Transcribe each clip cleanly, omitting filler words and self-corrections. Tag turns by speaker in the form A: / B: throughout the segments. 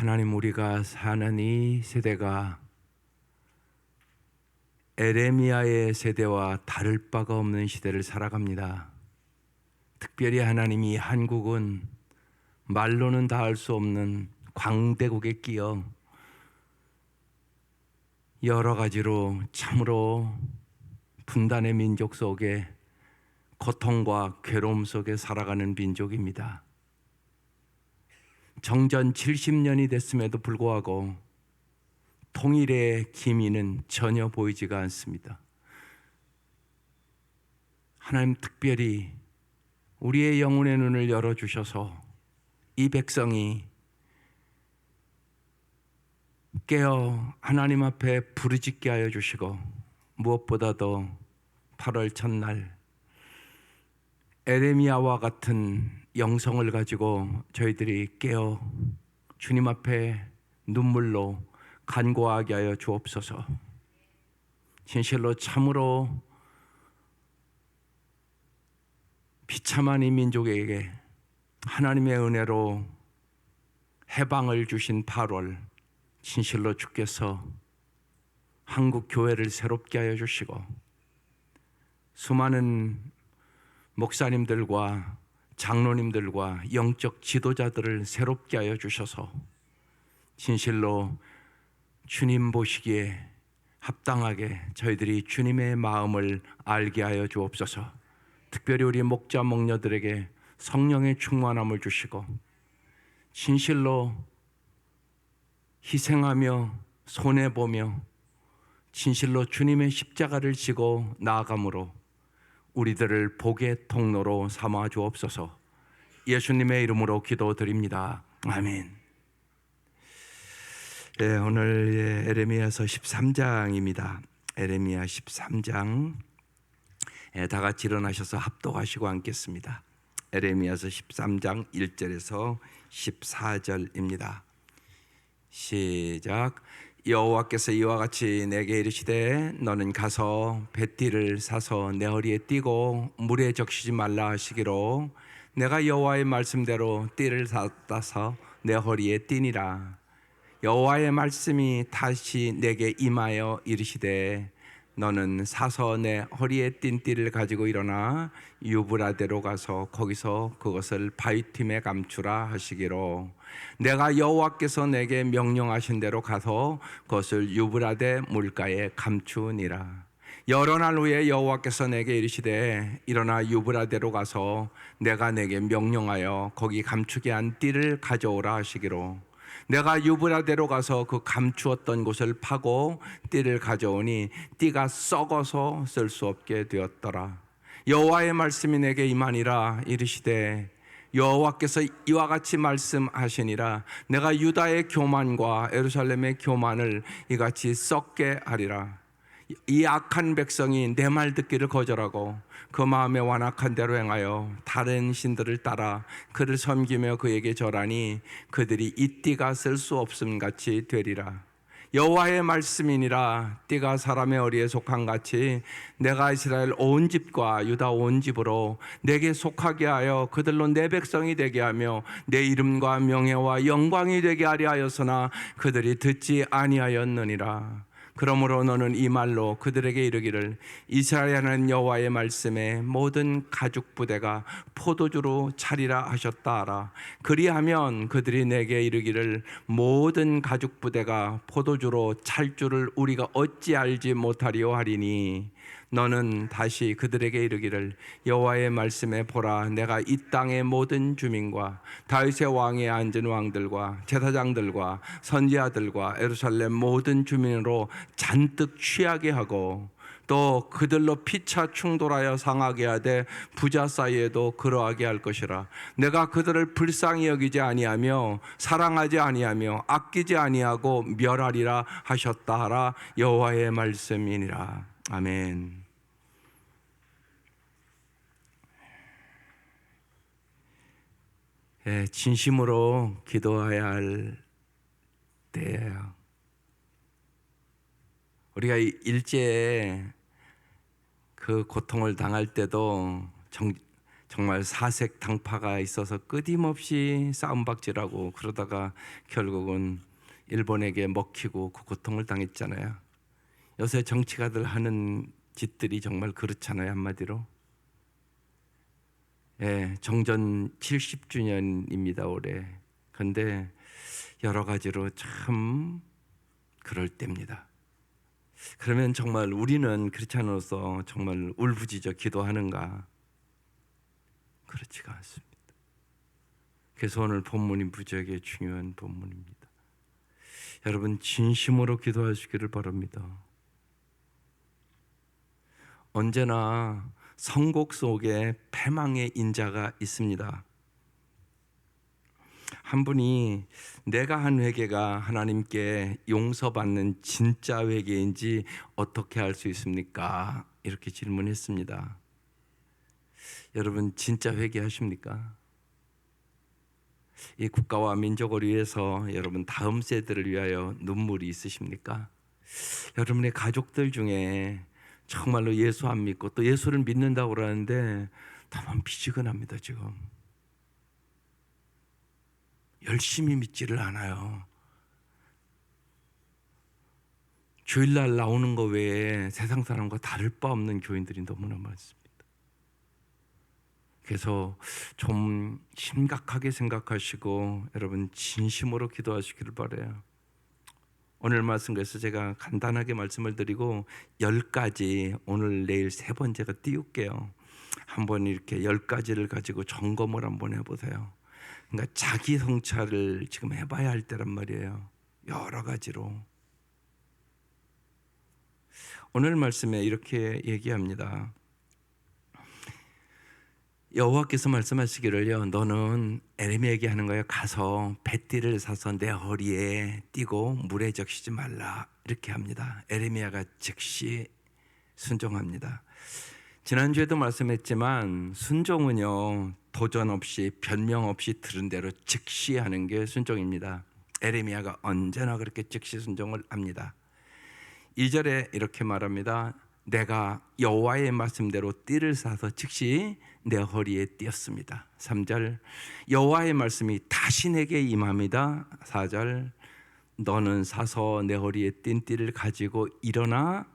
A: 하나님, 우리가 사는 이 세대가 에레미야의 세대와 다를 바가 없는 시대를 살아갑니다. 특별히 하나님이 한국은 말로는 다 할 수 없는 광대국에 끼어 여러 가지로 참으로 분단의 민족 속에 고통과 괴로움 속에 살아가는 민족입니다. 정전 70년이 됐음에도 불구하고 통일의 기미는 전혀 보이지가 않습니다. 하나님, 특별히 우리의 영혼의 눈을 열어주셔서 이 백성이 깨어 하나님 앞에 부르짖게 하여 주시고, 무엇보다도 8월 첫날 에레미야와 같은 영성을 가지고 저희들이 깨어 주님 앞에 눈물로 간구하게 하여 주옵소서. 진실로 참으로 비참한 이 민족에게 하나님의 은혜로 해방을 주신 8월, 진실로 주께서 한국 교회를 새롭게 하여 주시고 수많은 목사님들과 장로님들과 영적 지도자들을 새롭게 하여 주셔서 진실로 주님 보시기에 합당하게 저희들이 주님의 마음을 알게 하여 주옵소서. 특별히 우리 목자 목녀들에게 성령의 충만함을 주시고 진실로 희생하며 손해보며 진실로 주님의 십자가를 지고 나아감으로 우리들을 복의 통로로 삼아 주옵소서. 예수님의 이름으로 기도드립니다. 아멘. 네, 오늘 에레미야서 13장입니다. 에레미야 13장. 다 같이 일어나셔서 합독하시고 앉겠습니다. 에레미야서 13장 1절에서 14절입니다. 시작. 여호와께서 이와 같이 내게 이르시되 너는 가서 뱃띠를 사서 내 허리에 띠고 물에 적시지 말라 하시기로 내가 여호와의 말씀대로 띠를 따서 내 허리에 띠니라. 여호와의 말씀이 다시 내게 임하여 이르시되 너는 사서 내 허리에 띈 띠를 가지고 일어나 유브라데로 가서 거기서 그것을 바위틈에 감추라 하시기로 내가 여호와께서 내게 명령하신 대로 가서 그것을 유브라데 물가에 감추니라. 여러 날 후에 여호와께서 내게 이르시되 일어나 유브라데로 가서 내가 내게 명령하여 거기 감추게 한 띠를 가져오라 하시기로 내가 유브라데로 가서 그 감추었던 곳을 파고 띠를 가져오니 띠가 썩어서 쓸 수 없게 되었더라. 여호와의 말씀이 내게 임하니라. 이르시되 여호와께서 이와 같이 말씀하시니라. 내가 유다의 교만과 예루살렘의 교만을 이같이 썩게 하리라. 이 악한 백성이 내 말 듣기를 거절하고 그 마음에 완악한 대로 행하여 다른 신들을 따라 그를 섬기며 그에게 절하니 그들이 이 띠가 쓸 수 없음 같이 되리라. 여호와의 말씀이니라. 띠가 사람의 허리에 속한 같이 내가 이스라엘 온 집과 유다 온 집으로 내게 속하게 하여 그들로 내 백성이 되게 하며 내 이름과 명예와 영광이 되게 하려 하였으나 그들이 듣지 아니하였느니라. 그러므로 너는 이 말로 그들에게 이르기를 이스라엘 하나님 여호와의 말씀에 모든 가죽 부대가 포도주로 차리라 하셨다 하라. 그리하면 그들이 내게 이르기를 모든 가죽 부대가 포도주로 찰 줄을 우리가 어찌 알지 못하리요 하리니 너는 다시 그들에게 이르기를 여호와의 말씀에 보라. 내가 이 땅의 모든 주민과 다윗의 왕에 앉은 왕들과 제사장들과 선지자들과 예루살렘 모든 주민으로 잔뜩 취하게 하고 또 그들로 피차 충돌하여 상하게 하되 부자 사이에도 그러하게 할 것이라. 내가 그들을 불쌍히 여기지 아니하며 사랑하지 아니하며 아끼지 아니하고 멸하리라 하셨다 하라. 여호와의 말씀이니라. 아멘. 진심으로 기도해야 할 때예요. 우리가 일제에 그 고통을 당할 때도 정말 사색 당파가 있어서 끊임없이 싸움박질하고 그러다가 결국은 일본에게 먹히고 그 고통을 당했잖아요. 요새 정치가들 하는 짓들이 정말 그렇잖아요. 한마디로. 예, 정전 70주년입니다 올해. 그런데 여러 가지로 참 그럴 때입니다. 그러면 정말 우리는 크리스찬으로서 정말 울부짖어 기도하는가? 그렇지가 않습니다. 그래서 오늘 본문이 무지하게 중요한 본문입니다. 여러분 진심으로 기도하시기를 바랍니다. 언제나 선곡 속에 패망의 인자가 있습니다. 한 분이 내가 한 회개가 하나님께 용서받는 진짜 회개인지 어떻게 알 수 있습니까? 이렇게 질문했습니다. 여러분 진짜 회개하십니까? 이 국가와 민족을 위해서 여러분 다음 세대를 위하여 눈물이 있으십니까? 여러분의 가족들 중에 정말로 예수 안 믿고 또 예수를 믿는다고 그러는데 다만 미지근합니다. 지금 열심히 믿지를 않아요. 주일날 나오는 거 외에 세상 사람과 다를 바 없는 교인들이 너무나 많습니다. 그래서 좀 심각하게 생각하시고 여러분 진심으로 기도하시기를 바라요. 오늘 말씀에서 제가 간단하게 말씀을 드리고 10가지 오늘 내일 세 번째가 띄울게요. 한번 이렇게 10가지를 가지고 점검을 한번 해보세요. 그러니까 자기 성찰을 지금 해봐야 할 때란 말이에요. 여러 가지로. 오늘 말씀에 이렇게 얘기합니다. 여호와께서 말씀하시기를요, 너는 에레미야에게 하는 거예요. 가서 뱃띠를 사서 내 허리에 띠고 물에 적시지 말라. 이렇게 합니다. 에레미야가 즉시 순종합니다. 지난주에도 말씀했지만 순종은요, 도전 없이 변명 없이 들은 대로 즉시 하는 게 순종입니다. 에레미야가 언제나 그렇게 즉시 순종을 합니다. 2절에 이렇게 말합니다. 내가 여호와의 말씀대로 띠를 사서 즉시 내 허리에 띄었습니다. 3절 여호와의 말씀이 다시 내게 임합니다. 4절 너는 사서 내 허리에 띈 띠를 가지고 일어나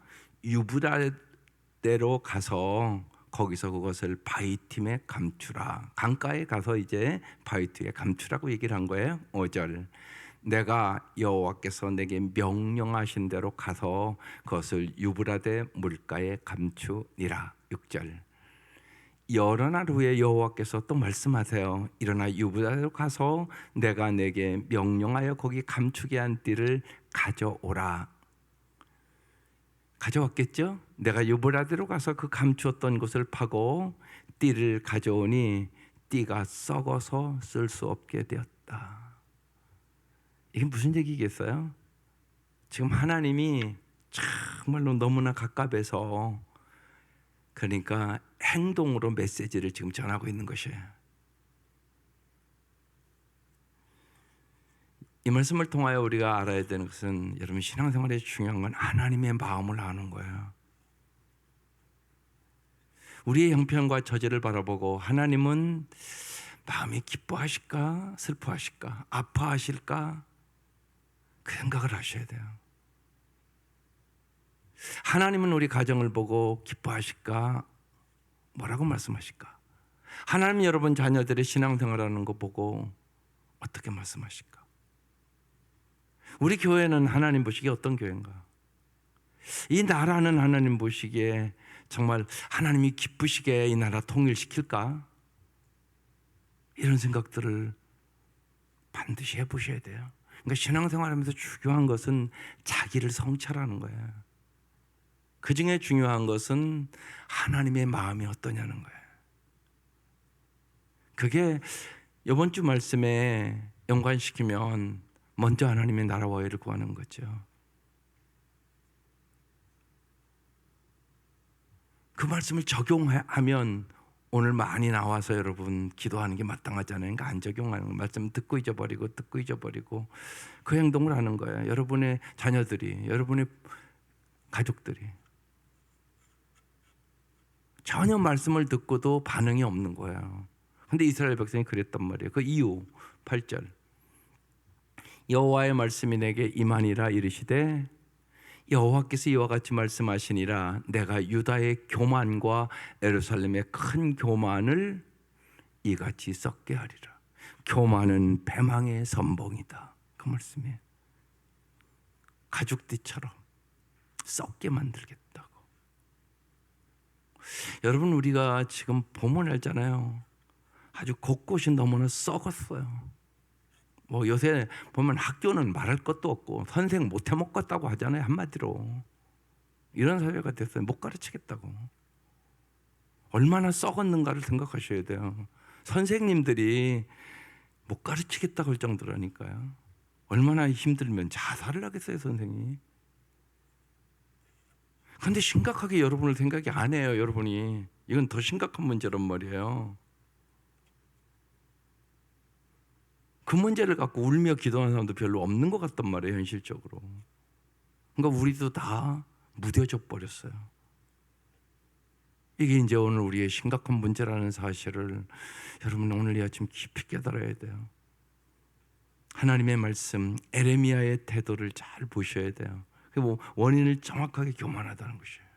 A: 유브라데로 가서 거기서 그것을 바위틈에 감추라. 강가에 가서 이제 바위틈에 감추라고 얘기를 한 거예요. 5절 내가 여호와께서 내게 명령하신 대로 가서 그것을 유브라데 물가에 감추니라. 6절 여러 날 후에 여호와께서 또 말씀하세요. 일어나 유브라데로 가서 내가 내게 명령하여 거기 감추게 한 띠를 가져오라. 가져왔겠죠? 내가 유브라데로 가서 그 감추었던 곳을 파고 띠를 가져오니 띠가 썩어서 쓸 수 없게 되었다. 이게 무슨 얘기겠어요? 지금 하나님이 정말로 너무나 가깝해서 그러니까 행동으로 메시지를 지금 전하고 있는 것이에요. 이 말씀을 통하여 우리가 알아야 되는 것은 여러분 신앙생활에 중요한 건 하나님의 마음을 아는 거예요. 우리의 형편과 처지를 바라보고 하나님은 마음이 기뻐하실까 슬퍼하실까 아파하실까 그 생각을 하셔야 돼요. 하나님은 우리 가정을 보고 기뻐하실까? 뭐라고 말씀하실까? 하나님 여러분 자녀들의 신앙생활하는 거 보고 어떻게 말씀하실까? 우리 교회는 하나님 보시기에 어떤 교회인가? 이 나라는 하나님 보시기에 정말 하나님이 기쁘시게 이 나라 통일시킬까? 이런 생각들을 반드시 해보셔야 돼요. 그러니까 신앙생활하면서 중요한 것은 자기를 성찰하는 거예요. 그 중에 중요한 것은 하나님의 마음이 어떠냐는 거예요. 그게 이번 주 말씀에 연관시키면 먼저 하나님의 나라와 의를 구하는 거죠. 그 말씀을 적용하면 오늘 많이 나와서 여러분 기도하는 게 마땅하잖아요. 그러니까 안 적용하는 거. 말씀 듣고 잊어버리고 그 행동을 하는 거예요. 여러분의 자녀들이, 여러분의 가족들이. 전혀 말씀을 듣고도 반응이 없는 거예요. 근데 이스라엘 백성이 그랬단 말이에요. 그 이유 8절 여호와의 말씀이 내게 임하니라 이르시되 여호와께서 이와 같이 말씀하시니라 내가 유다의 교만과 예루살렘의 큰 교만을 이같이 썩게 하리라. 교만은 배망의 선봉이다. 그 말씀이에요. 가죽띠처럼 썩게 만들겠다고. 여러분 우리가 지금 보면 알잖아요. 아주 곳곳이 너무나 썩었어요. 뭐 요새 보면 학교는 말할 것도 없고 선생 못 해먹겠다고 하잖아요. 한마디로 이런 사회가 됐어요. 못 가르치겠다고. 얼마나 썩었는가를 생각하셔야 돼요. 선생님들이 못 가르치겠다고 할 정도라니까요. 얼마나 힘들면 자살을 하겠어요, 선생이. 그런데 심각하게 여러분을 생각이 안 해요, 여러분이. 이건 더 심각한 문제란 말이에요. 그 문제를 갖고 울며 기도하는 사람도 별로 없는 것 같단 말이에요, 현실적으로. 그러니까 우리도 다 무뎌져 버렸어요. 이게 이제 오늘 우리의 심각한 문제라는 사실을 여러분 오늘 이 아침 깊이 깨달아야 돼요. 하나님의 말씀, 에레미야의 태도를 잘 보셔야 돼요. 원인을 정확하게 교만하다는 것이에요.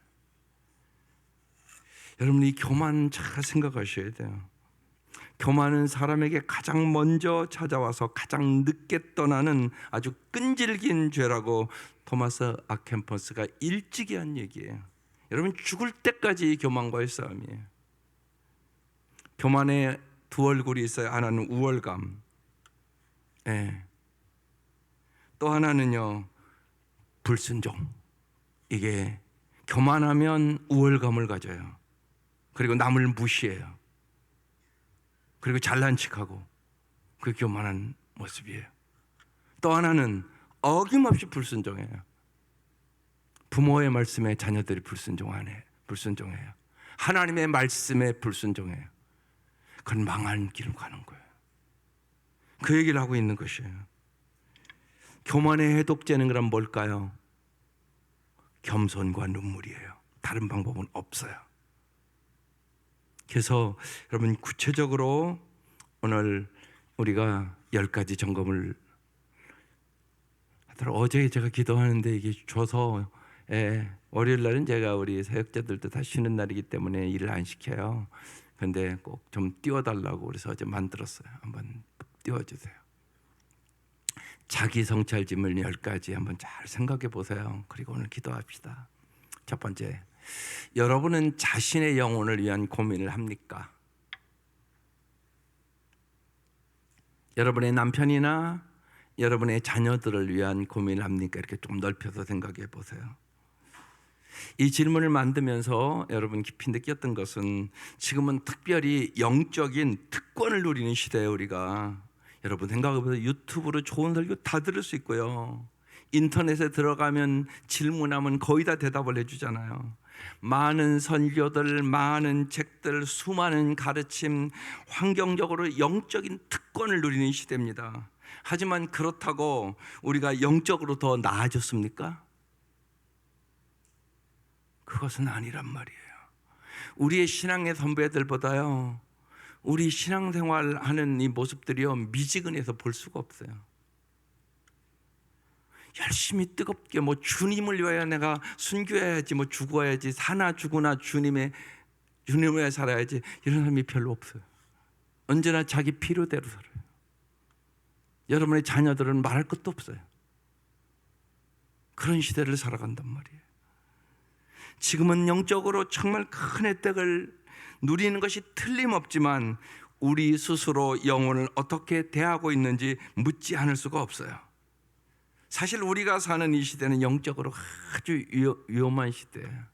A: 여러분 이 교만 잘 생각하셔야 돼요. 교만은 사람에게 가장 먼저 찾아와서 가장 늦게 떠나는 아주 끈질긴 죄라고 토마스 아켄퍼스가 일찍이 한 얘기예요. 여러분 죽을 때까지 교만과의 싸움이에요. 교만에 두 얼굴이 있어요. 하나는 우월감, 또 하나는요 불순종. 이게 교만하면 우월감을 가져요. 그리고 남을 무시해요. 그리고 잘난 척하고 그게 교만한 모습이에요. 또 하나는 어김없이 불순종해요. 부모의 말씀에 자녀들이 불순종해요. 하나님의 말씀에 불순종해요. 그건 망한 길을 가는 거예요. 그 얘기를 하고 있는 것이에요. 교만의 해독제는 그럼 뭘까요? 겸손과 눈물이에요. 다른 방법은 없어요. 그래서 여러분 구체적으로 오늘 우리가 10가지 점검을 하더라고요. 어제 제가 기도하는데 이게 줘서 월요일 날은 제가 우리 사역자들도 다 쉬는 날이기 때문에 일을 안 시켜요. 그런데 꼭 좀 띄워달라고 그래서 어제 만들었어요. 한번 띄워주세요. 자기 성찰 질문 10가지 한번 잘 생각해 보세요. 그리고 오늘 기도합시다. 첫 번째, 여러분은 자신의 영혼을 위한 고민을 합니까? 여러분의 남편이나 여러분의 자녀들을 위한 고민을 합니까? 이렇게 좀 넓혀서 생각해 보세요. 이 질문을 만들면서 여러분 깊이 느꼈던 것은 지금은 특별히 영적인 특권을 누리는 시대에 우리가 여러분 생각해보세요. 유튜브로 좋은 설교 다 들을 수 있고요. 인터넷에 들어가면 질문하면 거의 다 대답을 해주잖아요. 많은 선교들, 많은 책들, 수많은 가르침, 환경적으로 영적인 특권을 누리는 시대입니다. 하지만 그렇다고 우리가 영적으로 더 나아졌습니까? 그것은 아니란 말이에요. 우리의 신앙의 선배들보다요, 우리 신앙생활하는 이 모습들이요 미지근해서 볼 수가 없어요. 열심히 뜨겁게 뭐 주님을 위하여 내가 순교해야지, 뭐 죽어야지, 사나 죽으나 주님을 위해 살아야지, 이런 사람이 별로 없어요. 언제나 자기 필요대로 살아요. 여러분의 자녀들은 말할 것도 없어요. 그런 시대를 살아간단 말이에요. 지금은 영적으로 정말 큰 혜택을 누리는 것이 틀림없지만 우리 스스로 영혼을 어떻게 대하고 있는지 묻지 않을 수가 없어요. 사실 우리가 사는 이 시대는 영적으로 아주 위험한 시대예요.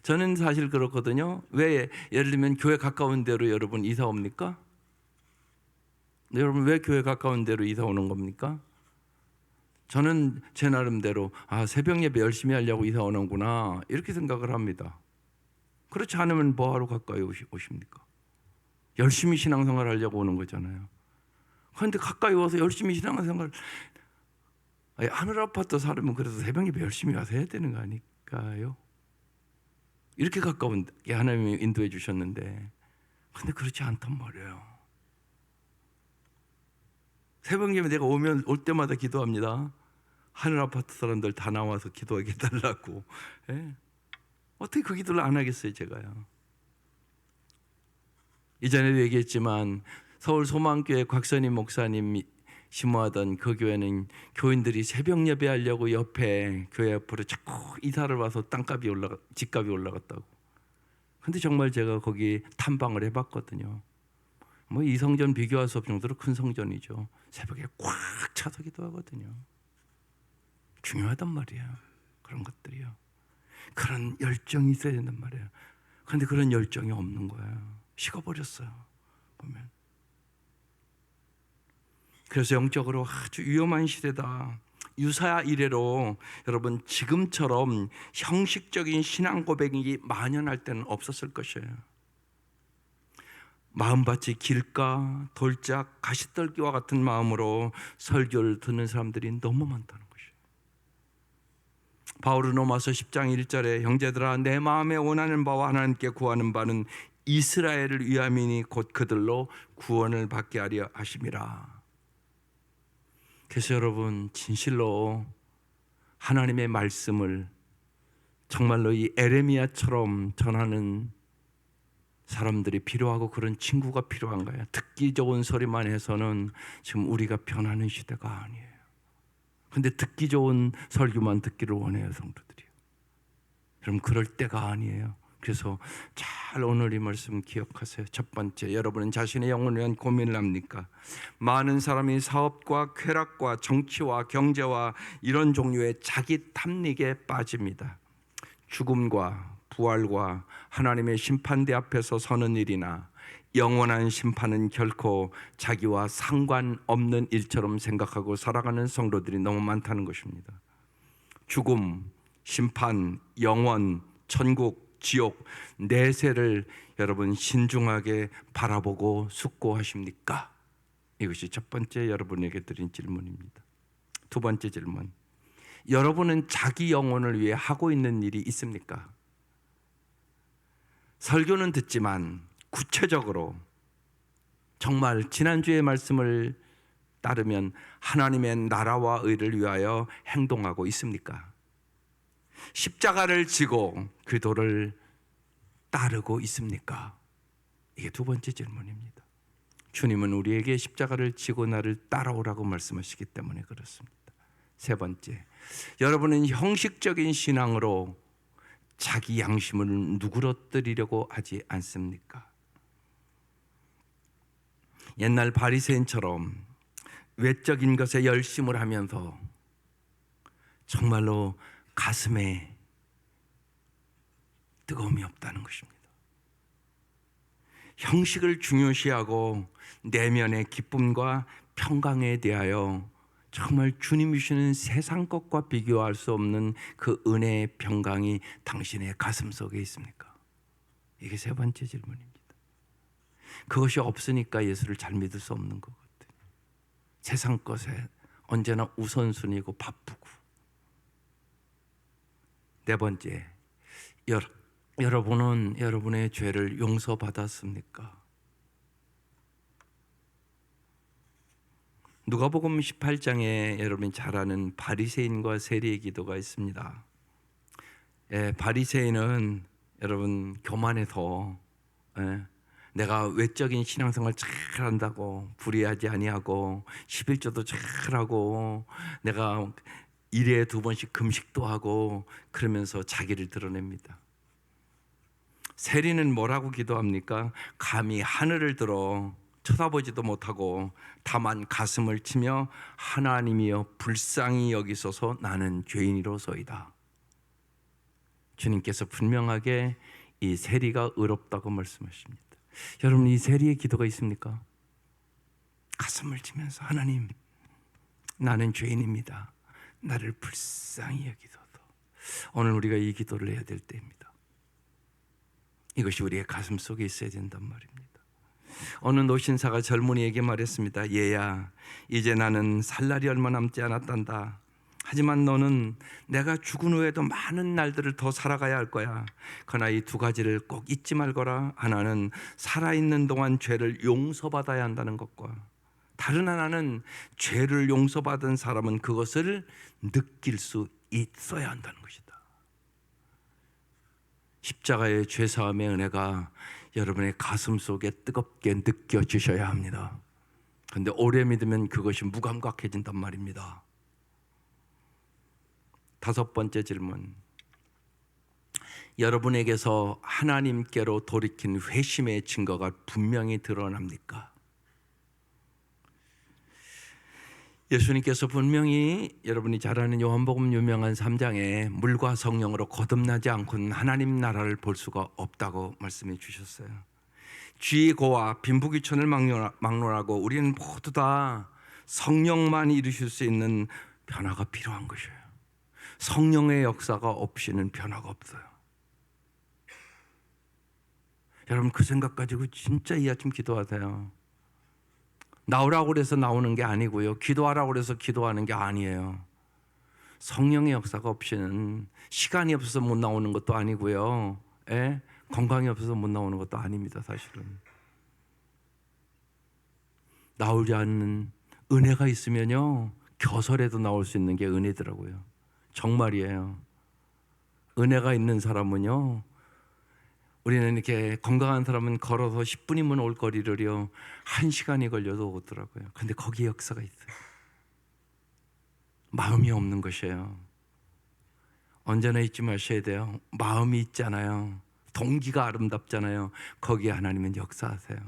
A: 저는 사실 그렇거든요. 왜 예를 들면 교회 가까운 데로 여러분 이사 옵니까? 여러분 왜 교회 가까운 데로 이사 오는 겁니까? 저는 제 나름대로 새벽 예배 열심히 하려고 이사 오는구나 이렇게 생각을 합니다. 그렇지 않으면 뭐하러 가까이 오십니까? 열심히 신앙생활 하려고 오는 거잖아요. 그런데 가까이 와서 열심히 신앙생활, 하늘 아파트 살면 그래서 새벽 예배 열심히 와서 해야 되는 거 아닐까요? 이렇게 가까운 게 하나님이 인도해 주셨는데, 근데 그렇지 않단 말이에요. 새벽녘에 내가 올 때마다 기도합니다. 하늘 아파트 사람들 다 나와서 기도하게 해달라고. 예? 어떻게 그 기도를 안 하겠어요, 제가요. 이전에도 얘기했지만 서울 소망교회 곽선임 목사님 심호하던 그 교회는 교인들이 새벽 예배하려고 옆에 교회 앞으로 자꾸 이사를 와서 집값이 올라갔다고. 근데 정말 제가 거기 탐방을 해봤거든요. 뭐 이 성전 비교할 수 없을 정도로 큰 성전이죠. 새벽에 꽉 차서 기도하거든요. 중요하단 말이에요. 그런 것들이요. 그런 열정이 있어야 된단 말이에요. 그런데 그런 열정이 없는 거예요. 식어버렸어요. 보면. 그래서 영적으로 아주 위험한 시대다. 유사 이래로 여러분 지금처럼 형식적인 신앙 고백이 만연할 때는 없었을 것이에요. 마음밭이 길가, 돌짝, 가시떨기와 같은 마음으로 설교를 듣는 사람들이 너무 많다는 것이에요. 바울은 로마서 10장 1절에 형제들아 내 마음에 원하는 바와 하나님께 구하는 바는 이스라엘을 위함이니 곧 그들로 구원을 받게 하려 하심이라. 그래서 여러분 진실로 하나님의 말씀을 정말로 이 에레미야처럼 전하는 사람들이 필요하고 그런 친구가 필요한 거예요. 듣기 좋은 소리만 해서는 지금 우리가 변하는 시대가 아니에요. 근데 듣기 좋은 설교만 듣기를 원해요, 성도들이요. 그럼 그럴 때가 아니에요. 그래서 잘 오늘 이 말씀 기억하세요. 첫 번째, 여러분은 자신의 영혼을 위한 고민을 합니까? 많은 사람이 사업과 쾌락과 정치와 경제와 이런 종류의 자기 탐닉에 빠집니다. 죽음과 부활과 하나님의 심판대 앞에서 서는 일이나 영원한 심판은 결코 자기와 상관없는 일처럼 생각하고 살아가는 성도들이 너무 많다는 것입니다. 죽음, 심판, 영원, 천국, 지옥, 내세를 여러분 신중하게 바라보고 숙고하십니까? 이것이 첫 번째 여러분에게 드린 질문입니다. 두 번째 질문, 여러분은 자기 영혼을 위해 하고 있는 일이 있습니까? 설교는 듣지만 구체적으로 정말 지난주의 말씀을 따르면 하나님의 나라와 의를 위하여 행동하고 있습니까? 십자가를 지고 그 도를 따르고 있습니까? 이게 두 번째 질문입니다. 주님은 우리에게 십자가를 지고 나를 따라오라고 말씀하시기 때문에 그렇습니다. 세 번째, 여러분은 형식적인 신앙으로 자기 양심을 누그러뜨리려고 하지 않습니까? 옛날 바리새인처럼 외적인 것에 열심을 하면서 정말로 가슴에 뜨거움이 없다는 것입니다. 형식을 중요시하고 내면의 기쁨과 평강에 대하여 정말 주님이 주시는 세상 것과 비교할 수 없는 그 은혜의 평강이 당신의 가슴 속에 있습니까? 이게 세 번째 질문입니다. 그것이 없으니까 예수를 잘 믿을 수 없는 것 같아요. 세상 것에 언제나 우선순위고 바쁘고. 네 번째, 여러분은 여러분의 죄를 용서받았습니까? 누가복음 18장에 여러분이 잘 아는 바리새인과 세리의 기도가 있습니다. 바리새인은 여러분 교만해서 내가 외적인 신앙생활 잘한다고 불의하지 아니하고 11조도 잘하고 내가 일에 2번씩 금식도 하고 그러면서 자기를 드러냅니다. 세리는 뭐라고 기도합니까? 감히 하늘을 들어 쳐다보지도 못하고 다만 가슴을 치며 하나님이여 불쌍히 여기소서 나는 죄인이로소이다. 주님께서 분명하게 이 세리가 의롭다고 말씀하십니다. 여러분, 이 세리의 기도가 있습니까? 가슴을 치면서 하나님, 나는 죄인입니다. 나를 불쌍히 여기소서. 오늘 우리가 이 기도를 해야 될 때입니다. 이것이 우리의 가슴 속에 있어야 된단 말입니다. 어느 노신사가 젊은이에게 말했습니다. 얘야, 이제 나는 살 날이 얼마 남지 않았단다. 하지만 너는 내가 죽은 후에도 많은 날들을 더 살아가야 할 거야. 그러나 이 두 가지를 꼭 잊지 말거라. 하나는 살아있는 동안 죄를 용서받아야 한다는 것과, 다른 하나는 죄를 용서받은 사람은 그것을 느낄 수 있어야 한다는 것이다. 십자가의 죄사함의 은혜가 여러분의 가슴 속에 뜨겁게 느껴지셔야 합니다. 그런데 오래 믿으면 그것이 무감각해진단 말입니다. 다섯 번째 질문. 여러분에게서 하나님께로 돌이킨 회심의 증거가 분명히 드러납니까? 예수님께서 분명히 여러분이 잘 아는 요한복음 유명한 3장에 물과 성령으로 거듭나지 않고는 하나님 나라를 볼 수가 없다고 말씀해 주셨어요. 쥐고와 빈부귀천을 막론하고 우리는 모두 다 성령만 이루실 수 있는 변화가 필요한 것이에요. 성령의 역사가 없이는 변화가 없어요. 여러분 그 생각 가지고 진짜 이 아침 기도하세요. 나오라고 그래서 나오는 게 아니고요, 기도하라고 그래서 기도하는 게 아니에요. 성령의 역사가 없이는 시간이 없어서 못 나오는 것도 아니고요, 건강이 없어서 못 나오는 것도 아닙니다. 사실은 나오지 않는 은혜가 있으면요, 겨설에도 나올 수 있는 게 은혜더라고요. 정말이에요. 은혜가 있는 사람은요, 우리는 이렇게 건강한 사람은 걸어서 10분이면 올 거리를요 1시간이 걸려도 오더라고요. 근데 거기에 역사가 있어요. 마음이 없는 것이에요. 언제나 잊지 마셔야 돼요. 마음이 있잖아요, 동기가 아름답잖아요, 거기에 하나님은 역사하세요.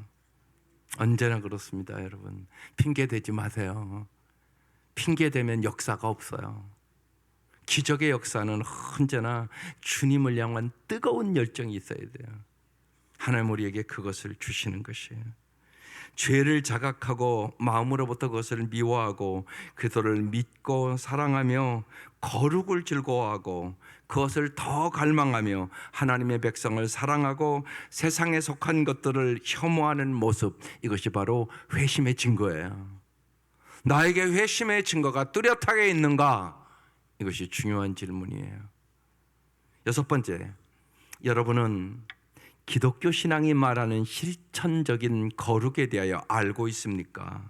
A: 언제나 그렇습니다. 여러분 핑계 대지 마세요. 핑계 대면 역사가 없어요. 기적의 역사는 언제나 주님을 향한 뜨거운 열정이 있어야 돼요. 하나님 우리에게 그것을 주시는 것이에요. 죄를 자각하고 마음으로부터 그것을 미워하고 그들을 믿고 사랑하며 거룩을 즐거워하고 그것을 더 갈망하며 하나님의 백성을 사랑하고 세상에 속한 것들을 혐오하는 모습, 이것이 바로 회심의 증거예요. 나에게 회심의 증거가 뚜렷하게 있는가? 이것이 중요한 질문이에요. 여섯 번째, 여러분은 기독교 신앙이 말하는 실천적인 거룩에 대하여 알고 있습니까?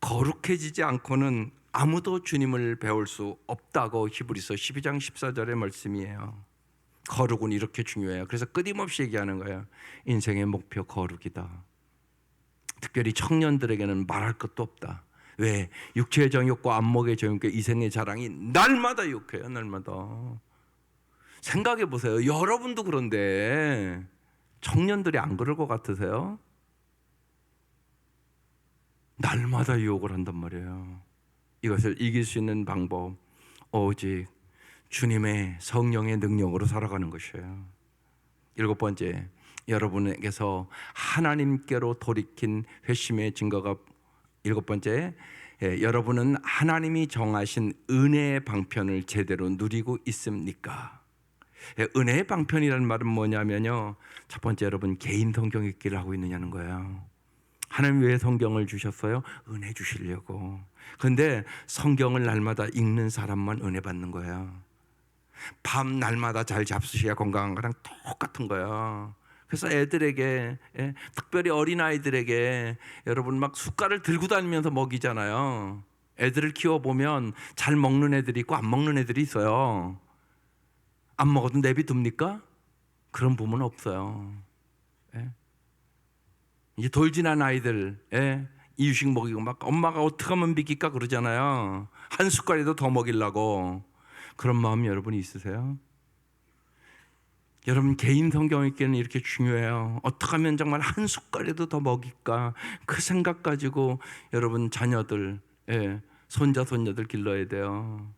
A: 거룩해지지 않고는 아무도 주님을 배울 수 없다고 히브리서 12장 14절의 말씀이에요. 거룩은 이렇게 중요해요. 그래서 끊임없이 얘기하는 거예요. 인생의 목표 거룩이다. 특별히 청년들에게는 말할 것도 없다. 왜? 육체의 정욕과 안목의 정욕과 이생의 자랑이 날마다 욕해요. 날마다. 생각해 보세요. 여러분도 그런데 청년들이 안 그럴 것 같으세요? 날마다 유혹을 한단 말이에요. 이것을 이길 수 있는 방법, 오직 주님의 성령의 능력으로 살아가는 것이에요. 일곱 번째, 여러분에게서 하나님께로 돌이킨 회심의 증거가, 일곱 번째, 여러분은 하나님이 정하신 은혜의 방편을 제대로 누리고 있습니까? 은혜의 방편이라는 말은 뭐냐면요, 첫 번째, 여러분 개인 성경 읽기를 하고 있느냐는 거예요. 하나님 왜 성경을 주셨어요? 은혜 주시려고. 그런데 성경을 날마다 읽는 사람만 은혜 받는 거예요. 밤 날마다 잘 잡수셔야 건강한 거랑 똑같은 거예요. 그래서 애들에게, 특별히 어린아이들에게 여러분 막 숟갈을 들고 다니면서 먹이잖아요. 애들을 키워보면 잘 먹는 애들이 있고 안 먹는 애들이 있어요. 안 먹어도 내비둡니까? 그런 부모는 없어요. 이제 돌 지난 아이들, 이유식 먹이고 막 엄마가 어떻게 하면 믿길까 그러잖아요. 한 숟갈이라도 더 먹이려고. 그런 마음 여러분이 있으세요? 여러분 개인 성경 읽기는 이렇게 중요해요. 어떻게 하면 정말 한 숟갈이라도 더 먹일까, 그 생각 가지고 여러분 자녀들, 손자 손녀들 길러야 돼요.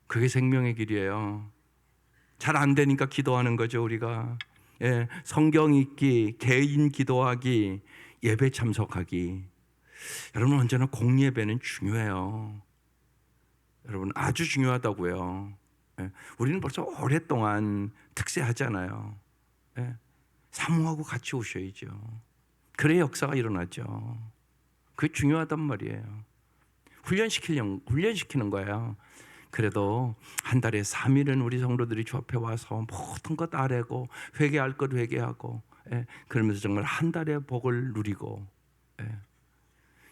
A: 그게 생명의 길이에요. 잘 안 되니까 기도하는 거죠 우리가. 성경 읽기, 개인 기도하기, 예배 참석하기. 여러분 언제나 공예배는 중요해요. 여러분 아주 중요하다고요. 우리는 벌써 오랫동안 특세하잖아요. 사모하고 같이 오셔야죠. 그래야 역사가 일어나죠. 그게 중요하단 말이에요. 훈련시키는 거예요. 그래도 한 달에 3일은 우리 성도들이 주 앞에 와서 모든 것 아뢰고 회개할 것 회개하고, 그러면서 정말 한 달의 복을 누리고.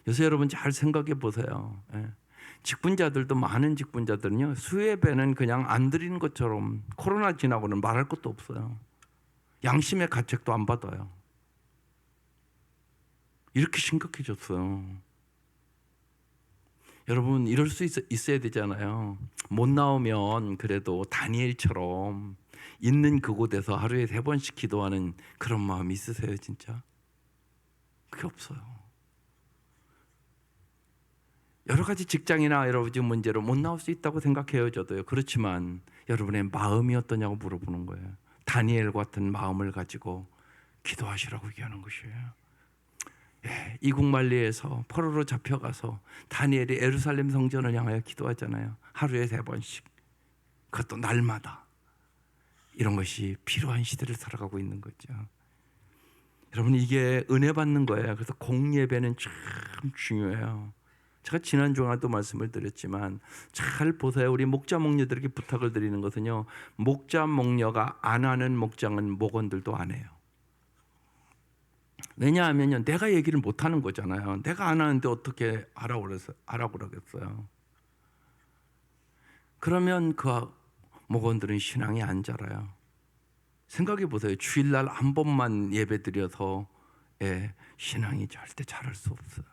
A: 요새 여러분 잘 생각해 보세요. 직분자들도, 많은 직분자들은요, 수예배는 그냥 안 드리는 것처럼 코로나 지나고는 말할 것도 없어요. 양심의 가책도 안 받아요. 이렇게 심각해졌어요. 여러분, 이럴 수 있어야 되잖아요. 못 나오면 그래도 다니엘처럼 있는 그곳에서 하루에 3번씩 기도하는 그런 마음이 있으세요, 진짜? 그게 없어요. 여러 가지 직장이나 여러 가지 문제로 못 나올 수 있다고 생각해요, 저도요. 그렇지만 여러분의 마음이 어떠냐고 물어보는 거예요. 다니엘 같은 마음을 가지고 기도하시라고 얘기하는 것이에요. 이국 만리에서 포로로 잡혀가서 다니엘이 예루살렘 성전을 향하여 기도하잖아요. 하루에 3번씩. 그것도 날마다. 이런 것이 필요한 시대를 살아가고 있는 거죠. 여러분, 이게 은혜 받는 거예요. 그래서 공예배는 참 중요해요. 제가 지난 주간도 말씀을 드렸지만 잘 보세요. 우리 목자 목녀들에게 부탁을 드리는 것은요, 목자 목녀가 안 하는 목장은 목원들도 안 해요. 왜냐하면요, 내가 얘기를 못 하는 거잖아요. 내가 안 하는데 어떻게 하라고 그러겠어요. 그러면 그 목원들은 신앙이 안 자라요. 생각해 보세요. 주일날 한 번만 예배 드려서 신앙이 절대 자랄 수 없어요.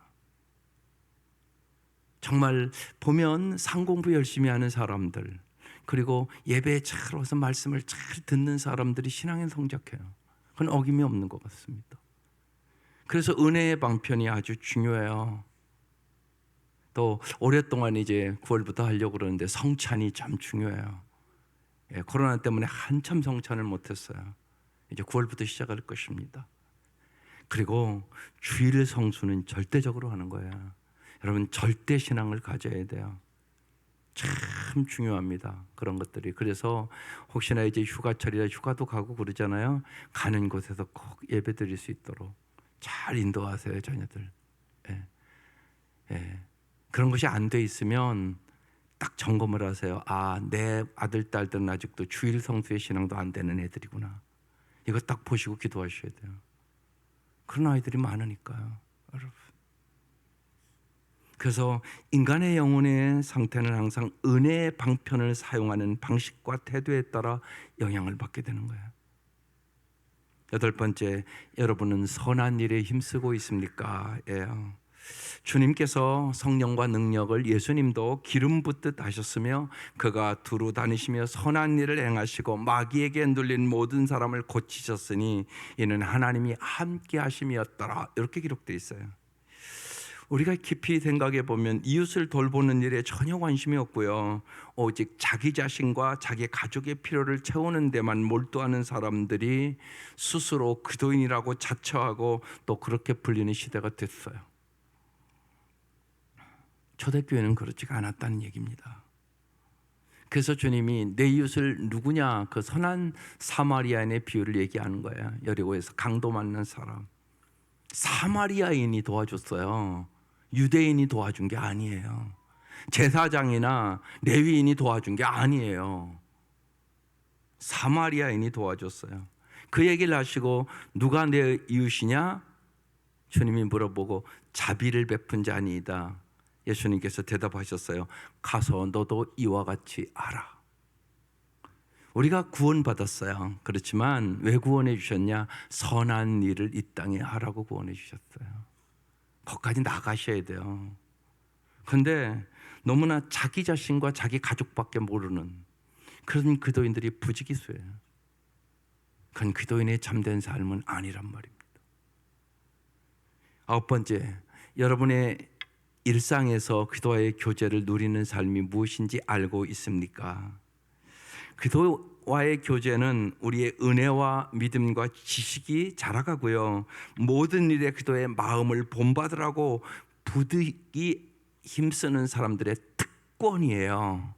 A: 정말 보면 상공부 열심히 하는 사람들, 그리고 예배에 잘 와서 말씀을 잘 듣는 사람들이 신앙에 성적해요. 그건 어김이 없는 것 같습니다. 그래서 은혜의 방편이 아주 중요해요. 또 오랫동안 이제 9월부터 하려고 그러는데 성찬이 참 중요해요. 코로나 때문에 한참 성찬을 못했어요. 이제 9월부터 시작할 것입니다. 그리고 주일 성수는 절대적으로 하는 거예요. 여러분, 절대 신앙을 가져야 돼요. 참 중요합니다. 그런 것들이. 그래서 혹시나 이제 휴가철이라 휴가도 가고 그러잖아요. 가는 곳에서 꼭 예배 드릴 수 있도록 잘 인도하세요, 자녀들. 그런 것이 안 돼 있으면 딱 점검을 하세요. 아, 내 아들, 딸들은 아직도 주일 성수의 신앙도 안 되는 애들이구나. 이거 딱 보시고 기도하셔야 돼요. 그런 아이들이 많으니까요, 여러분. 그래서 인간의 영혼의 상태는 항상 은혜의 방편을 사용하는 방식과 태도에 따라 영향을 받게 되는 거예요. 8번째, 여러분은 선한 일에 힘쓰고 있습니까? 예요. 주님께서 성령과 능력을 예수님도 기름 붓듯 하셨으며 그가 두루 다니시며 선한 일을 행하시고 마귀에게 눌린 모든 사람을 고치셨으니 이는 하나님이 함께 하심이었더라. 이렇게 기록되어 있어요. 우리가 깊이 생각해 보면 이웃을 돌보는 일에 전혀 관심이 없고요, 오직 자기 자신과 자기 가족의 필요를 채우는 데만 몰두하는 사람들이 스스로 그도인이라고 자처하고 또 그렇게 불리는 시대가 됐어요. 초대교회는 그렇지가 않았다는 얘기입니다. 그래서 주님이 내 이웃을 누구냐, 그 선한 사마리아인의 비유를 얘기하는 거예요. 여리고에서 강도 만난 사람, 사마리아인이 도와줬어요. 유대인이 도와준 게 아니에요. 제사장이나 레위인이 도와준 게 아니에요. 사마리아인이 도와줬어요. 그 얘기를 하시고 누가 내 이웃이냐? 주님이 물어보고 자비를 베푼 자니이다. 예수님께서 대답하셨어요. 가서 너도 이와 같이 하라. 우리가 구원받았어요. 그렇지만 왜 구원해 주셨냐? 선한 일을 이 땅에 하라고 구원해 주셨어요. 거기까지 나가셔야 돼요. 그런데 너무나 자기 자신과 자기 가족밖에 모르는 그런 기도인들이 부지기수예요. 그건 기도인의 참된 삶은 아니란 말입니다. 9번째, 여러분의 일상에서 기도와의 교제를 누리는 삶이 무엇인지 알고 있습니까? 기도와의 교제는 우리의 은혜와 믿음과 지식이 자라가고요, 모든 일에 기도의 마음을 본받으라고 부득이 힘쓰는 사람들의 특권이에요.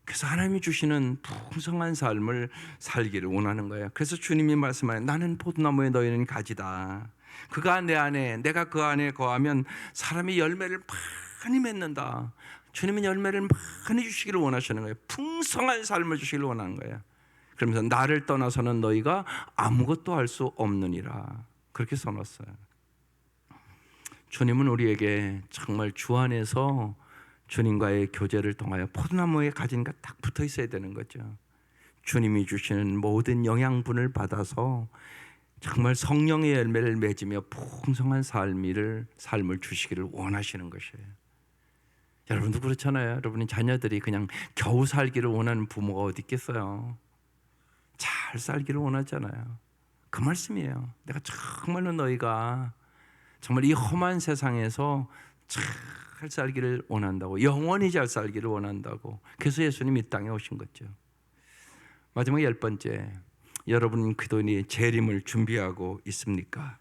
A: 그래서 하나님이 주시는 풍성한 삶을 살기를 원하는 거예요. 그래서 주님이 말씀하여 나는 포도나무에 너희는 가지다. 그가 내 안에, 내가 그 안에 거하면 사람이 열매를 많이 맺는다. 주님은 열매를 많이 주시기를 원하시는 거예요. 풍성한 삶을 주시기를 원하는 거예요. 그러면서 나를 떠나서는 너희가 아무것도 할 수 없느니라. 그렇게 써놨어요. 주님은 우리에게 정말 주 안에서 주님과의 교제를 통하여 포도나무에 가진 것 딱 붙어 있어야 되는 거죠. 주님이 주시는 모든 영양분을 받아서 정말 성령의 열매를 맺으며 풍성한 삶을 주시기를 원하시는 것이에요. 여러분도 그렇잖아요. 여러분의 자녀들이 그냥 겨우 살기를 원하는 부모가 어디 있겠어요. 잘 살기를 원하잖아요. 그 말씀이에요. 내가 정말로 너희가 정말 이 험한 세상에서 잘 살기를 원한다고, 영원히 잘 살기를 원한다고. 그래서 예수님이 이 땅에 오신 거죠. 마지막 10번째, 여러분 그동안에 재림을 준비하고 있습니까?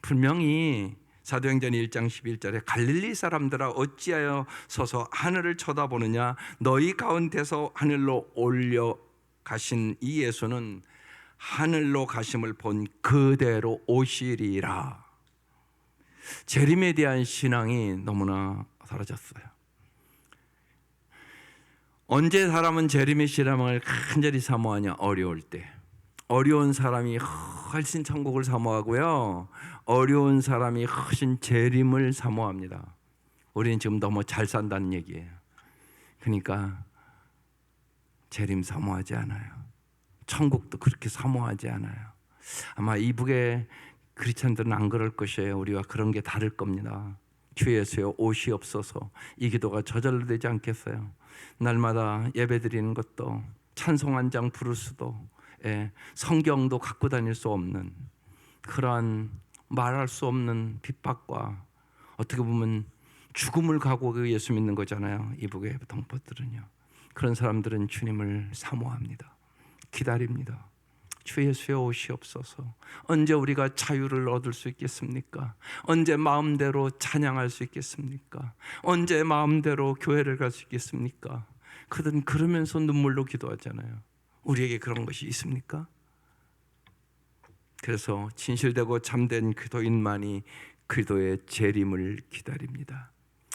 A: 분명히 사도행전 1장 11절에 갈릴리 사람들아 어찌하여 서서 하늘을 쳐다보느냐, 너희 가운데서 하늘로 올려 가신 이 예수는 하늘로 가심을 본 그대로 오시리라. 재림에 대한 신앙이 너무나 사라졌어요. 언제 사람은 재림의 신앙을 간절히 사모하냐? 어려울 때. 어려운 사람이 훨씬 천국을 사모하고요, 어려운 사람이 훨씬 재림을 사모합니다. 우리는 지금 너무 잘 산다는 얘기예요. 그러니까 재림 사모하지 않아요. 천국도 그렇게 사모하지 않아요. 아마 이북의 크리스찬들은 안 그럴 것이에요. 우리와 그런 게 다를 겁니다. 주 예수여 오시옵소서, 이 기도가 저절로 되지 않겠어요? 날마다 예배 드리는 것도, 찬송 한 장 부를 수도, 성경도 갖고 다닐 수 없는 그러한 말할 수 없는 핍박과 어떻게 보면 죽음을 각오하고 예수 믿는 거잖아요. 이북의 동포들은요. 그런 사람들은 주님을 사모합니다. 기다립니다. 주 예수여 오시옵소서. 언제 우리가 자유를 얻을 수 있겠습니까? 언제 마음대로 찬양할 수 있겠습니까? 언제 마음대로 교회를 갈 수 있겠습니까? 그들은 그러면서 눈물로 기도하잖아요. 우리에게 그런 것이 있습니까? 그래서 진실되고 참된 기도인만이 그리스도의 재림을 기다립니다.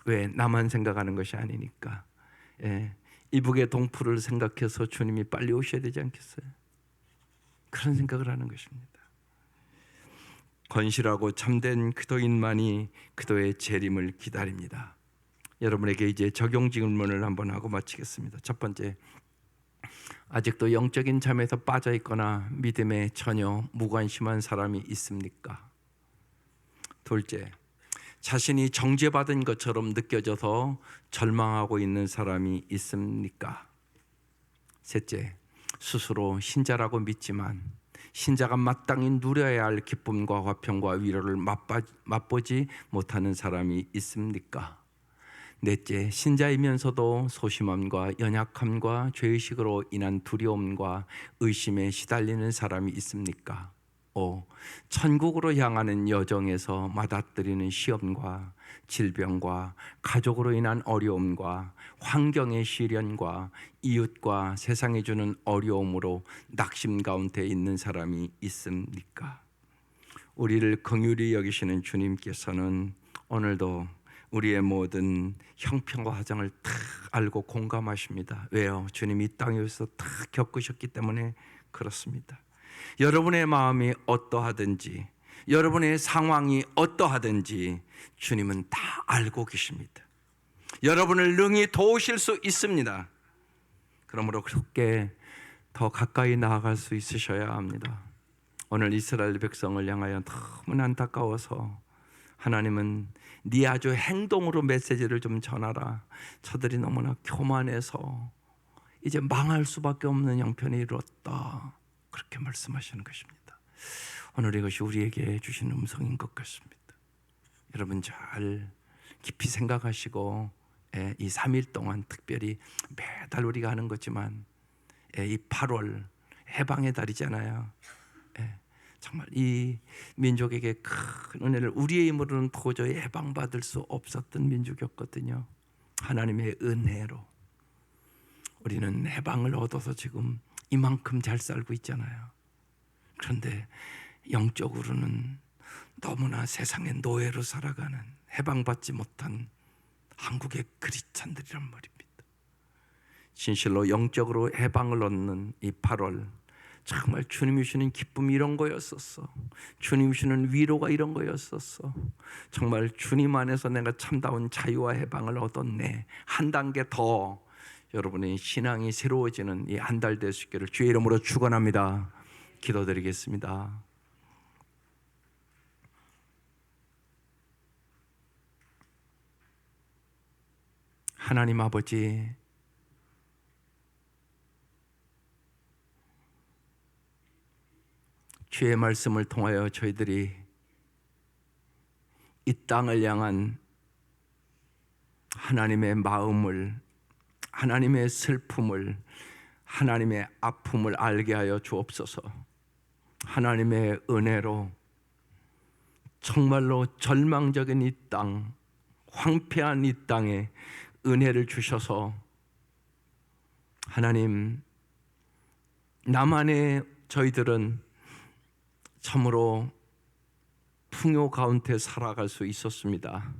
A: 왜? 나만 생각하는 것이 아니니까. 이북의 동포를 생각해서 주님이 빨리 오셔야 되지 않겠어요? 그런 생각을 하는 것입니다. 건실하고 참된 기도인만이 그리스도의 재림을 기다립니다. 여러분에게 이제 적용 질문을 한번 하고 마치겠습니다. 첫 번째, 아직도 영적인 잠에서 빠져 있거나 믿음에 전혀 무관심한 사람이 있습니까? 둘째, 자신이 정죄받은 것처럼 느껴져서 절망하고 있는 사람이 있습니까? 셋째, 스스로 신자라고 믿지만 신자가 마땅히 누려야 할 기쁨과 화평과 위로를 맛보지 못하는 사람이 있습니까? 넷째, 신자이면서도 소심함과 연약함과 죄의식으로 인한 두려움과 의심에 시달리는 사람이 있습니까? 5. 천국으로 향하는 여정에서 맞닥뜨리는 시험과 질병과 가족으로 인한 어려움과 환경의 시련과 이웃과 세상이 주는 어려움으로 낙심 가운데 있는 사람이 있습니까? 우리를 긍휼히 여기시는 주님께서는 오늘도 우리의 모든 형편과 화정을 다 알고 공감하십니다. 왜요? 주님이 이 땅에서 다 겪으셨기 때문에 그렇습니다. 여러분의 마음이 어떠하든지, 여러분의 상황이 어떠하든지 주님은 다 알고 계십니다. 여러분을 능히 도우실 수 있습니다. 그러므로 그렇게 더 가까이 나아갈 수 있으셔야 합니다. 오늘 이스라엘 백성을 향하여 너무나 안타까워서 하나님은 네 아주 행동으로 메시지를 좀 전하라. 저들이 너무나 교만해서 이제 망할 수밖에 없는 형편이 이뤘다. 그렇게 말씀하시는 것입니다. 오늘 이것이 우리에게 주신 음성인 것 같습니다. 여러분 잘 깊이 생각하시고 이 3일 동안 특별히 매달 우리가 하는 거지만 이 8월 해방의 달이잖아요. 정말 이 민족에게 큰 은혜를 우리의 힘으로는 도저히 해방받을 수 없었던 민족이었거든요. 하나님의 은혜로 우리는 해방을 얻어서 지금 이만큼 잘 살고 있잖아요. 그런데 영적으로는 너무나 세상의 노예로 살아가는, 해방받지 못한 한국의 크리스찬들이란 말입니다. 진실로 영적으로 해방을 얻는 이 8월, 정말 주님이 주시는 기쁨이 이런 거였었어. 주님이 주시는 위로가 이런 거였었어. 정말 주님 안에서 내가 참다운 자유와 해방을 얻었네. 한 단계 더 여러분의 신앙이 새로워지는 이 한 달 될 수 있기를 주의 이름으로 축원합니다. 기도드리겠습니다. 하나님 아버지, 주의 말씀을 통하여 저희들이 이 땅을 향한 하나님의 마음을, 하나님의 슬픔을, 하나님의 아픔을 알게 하여 주옵소서. 하나님의 은혜로 정말로 절망적인 이 땅, 황폐한 이 땅에 은혜를 주셔서 하나님, 나만의 저희들은 참으로 풍요 가운데 살아갈 수 있었습니다.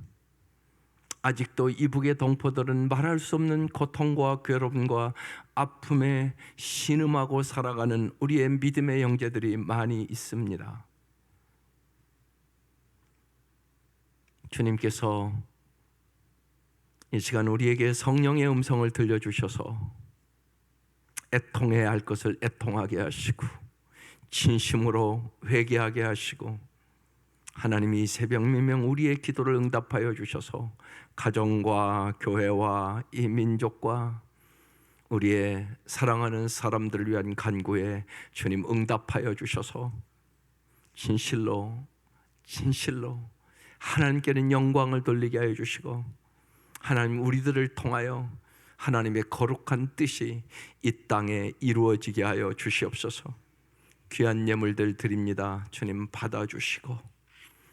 A: 아직도 이북의 동포들은 말할 수 없는 고통과 괴로움과 아픔에 신음하고 살아가는 우리의 믿음의 형제들이 많이 있습니다. 주님께서 이 시간 우리에게 성령의 음성을 들려주셔서 애통해야 할 것을 애통하게 하시고 진심으로 회개하게 하시고, 하나님이 새벽 미명 우리의 기도를 응답하여 주셔서 가정과 교회와 이 민족과 우리의 사랑하는 사람들을 위한 간구에 주님 응답하여 주셔서 진실로 하나님께는 영광을 돌리게 하여 주시고, 하나님 우리들을 통하여 하나님의 거룩한 뜻이 이 땅에 이루어지게 하여 주시옵소서. 귀한 예물들 드립니다. 주님 받아주시고,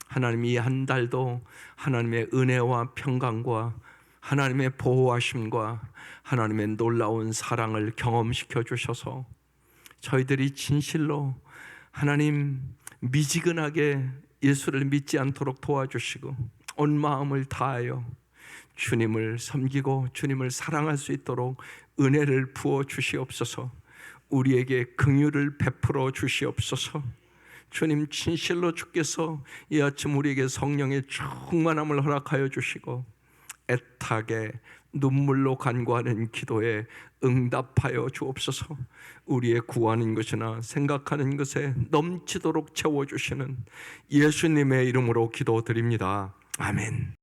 A: 하나님 이 한 달도 하나님의 은혜와 평강과 하나님의 보호하심과 하나님의 놀라운 사랑을 경험시켜 주셔서 저희들이 진실로 하나님 미지근하게 예수를 믿지 않도록 도와주시고 온 마음을 다하여 주님을 섬기고 주님을 사랑할 수 있도록 은혜를 부어 주시옵소서. 우리에게 긍휼을 베풀어 주시옵소서. 주님, 진실로 주께서 이 아침 우리에게 성령의 충만함을 허락하여 주시고 애타게 눈물로 간구하는 기도에 응답하여 주옵소서. 우리의 구하는 것이나 생각하는 것에 넘치도록 채워주시는 예수님의 이름으로 기도드립니다. 아멘.